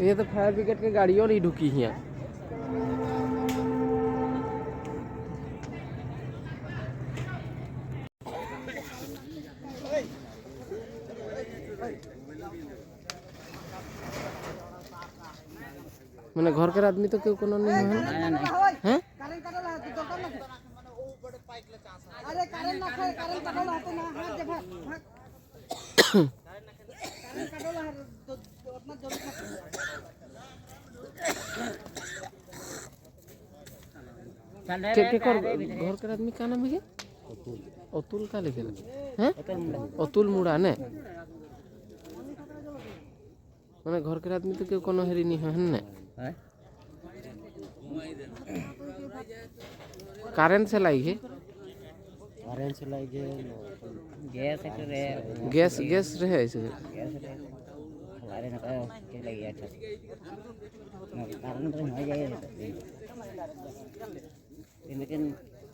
ये तो fire brigade के गाड़ियों नहीं ढुकी हैं। मैंने घर के आदमी तो क्यों कोनो नहीं है हैं? अरे कारण ना खाए कारण काटोला होते ना हाथ दे भाग काटोला उतना जरूर के घर के आदमी का नाम है? अतुल का लिखे हैं? अतुल मुड़ा ने मैंने घर के आदमी तो क्यों कोनो हेरी नहीं है ने करेंट से लाई है गैस रहे ऐसे हमारे ना के लगी अच्छा कारण तो हो जाए लेकिन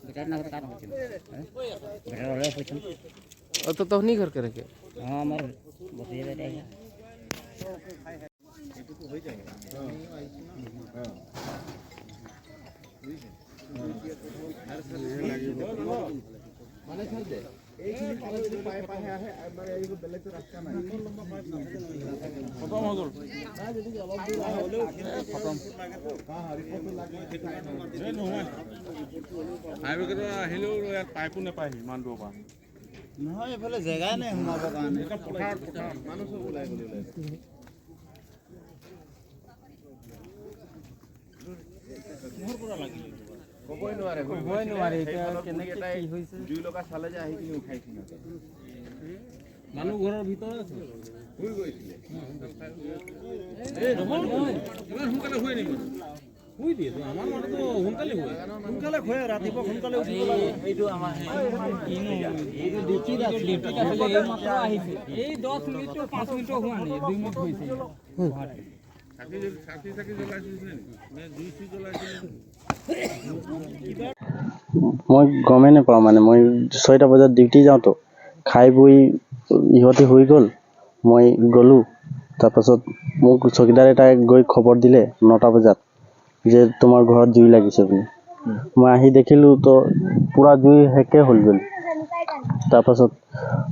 बेटा ना कारण हो बेटा वाले पूछो तो नहीं घर के रखे हां हमार बतिए बेटा है हो जाएगा हां माने छोड़ दे एक ही पाले जो पाए पाए है माने एगो बेले तो रास्ता नहीं खत्म हो गल ना जदी अलग दूर होले खत्म हां रिपोर्ट लागे जे নহয় হাইৱে কেটো আহিলেও ইয়াত পাইপো নাপায় মান দূৰ পৰা নহয় এফালে জায়গা নাই সোমাব কাৰণে এটা পথাৰ মানুহ সব ওলাই গলে ঘৰ পৰা লাগিলে কবই নোৱাৰে এটা কেনেকৈ কি হৈছে দুই লগা চালে যে আহি কিনি উঠাইছিল মানুহ ঘৰৰ ভিতৰত আছে শুই গৈছিলে এই ইমান সোনকালে শুই নেকি শুই দিয়ে আমাৰ মনটো সোনকালে শুই ৰাতিপুৱা সোনকালে উঠি এইটো আমাৰ এইটো ডিউটি আছিল এই মাত্ৰ আহিছে এই 10 মিনিট 5 মিনিট হোৱা নাই 2 মিনিট হৈছে চাকি জ্বলাইছিল নে জুই জ্বলাইছিল মই গমেই নাপাওঁ মানে মই 6টা বজাত ডিউটি যাওঁতো খাই বই ইহঁতে হৈ গ'ল মই গ'লোঁ তাৰপাছত মোক চকীদাৰ এটাই গৈ খবৰ দিলে 9টা বজাত যে তোমাৰ ঘৰত জুই লাগিছে বুলি মই আহি দেখিলোঁ তো পুৰা জুই হেকে হ'ল গ'ল তাৰপাছত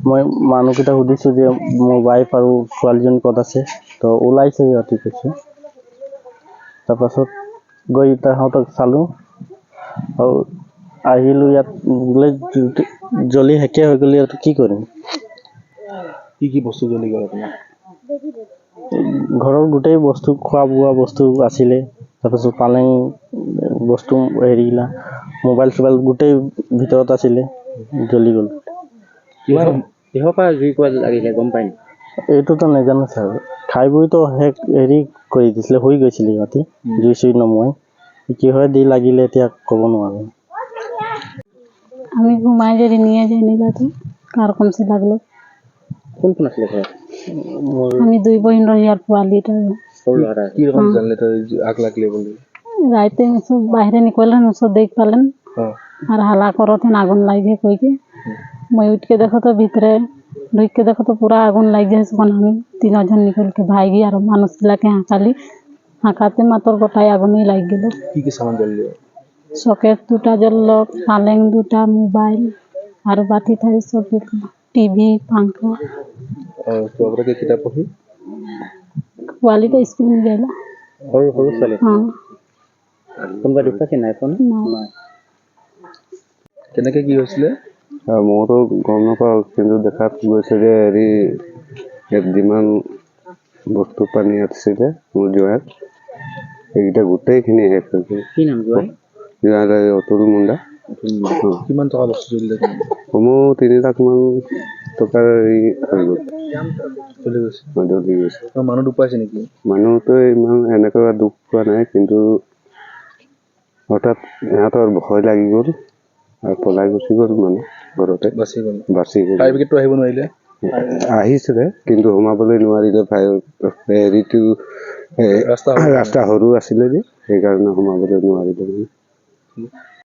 মই মানুহকেইটা সুধিছোঁ যে মোৰ ৱাইফ আৰু ছোৱালীজনী ক'ত আছে তো ওলাইছে ইহঁতে কৈছে তাৰপাছত গৈ তাহাঁতক চালোঁ আৰু আহিলোঁ ইয়াত বোলে জ্বলি হেকে হৈ গ'লে ইয়াত কি কৰিম কি বস্তু জ্বলি গ'ল আপোনাৰ ঘৰৰ গোটেই বস্তু খোৱা বোৱা বস্তু আছিলে তাৰপাছত পালেং বস্তু হেৰিলা মোবাইল চোবাইল গোটেই ভিতৰত আছিলে জ্বলি গ'ল কিহৰ পৰা জুই কোৱা লাগিলে গম পাই এইটোতো নাজানো ছাৰ খাই বইতো হেৰি কৰি দিছিলে হৈ গৈছিলে ইহঁতে জুই চুই নমুৱাই কি হয় দি লাগিলে এতিয়া ক'ব নোৱাৰো আমি ঘুমাই যদি নিয়ে যাই নিলাতো কার কম সে লাগলো কোন আসলে ঘর আমি দুই বহিন রহি আর পোয়ালিটা কি রকম জানলে তো আগ লাগলে বলি রাইতে সব বাইরে নিকলেন সব দেখ পালেন আর হালা করতেন আগুন লাগে কইকে মই উঠকে দেখো তো ভিতরে ঢুকে দেখো তো পুরা আগুন লাগে কোন আমি তিনজন নিকল के भाई আর মানুষ গুলাকে হাঁকাতে মাত্র গোটাই আগুনই লাগ গেল কি সামান জ্বললো সকেট দুটা জ্বললো পালেং দুটা মোবাইল আর বাতি থাই সব টিভি পাঙ্খা তো আপনারা কি কিতাব পড়ি কোয়ালিটি স্কুল নিয়ে গেল হরু চলে হ্যাঁ কোনবা দুটা কি নাই ফোন না কেনেকে কি হৈছিলে মোৰতো গম নাপাওঁ কিন্তু দেখাত গৈছে যে হেৰি যিমান বস্তু পানী আছিলে মোৰ জোৱাত এইকেইটা গোটেইখিনি শেষ হৈ গ'ল কি নাম জোৱাৰ অতুল মুণ্ডা কিমান টকা বস্তু জ্বলিলে কমেও 3 লাখমান টকাৰ হৈ গ'ল জ্বলি গৈছে মানুহ দুখ পাইছে নেকি মানুহতো ইমান এনেকুৱা দুখ পোৱা নাই কিন্তু হঠাৎ সিহঁতৰ ভয় লাগি গ'ল আৰু পলাই গুচি গ'ল মানে ঘৰতে বাচি গ'ল ফায়াৰ ব্ৰিগেডটো আহিব নোৱাৰিলে আহিছিলে কিন্তু সোমাবলৈ নোৱাৰিলে হেৰিটো ৰাস্তা সৰু আছিলে যে সেইকাৰণে সোমাবলৈ নোৱাৰিলে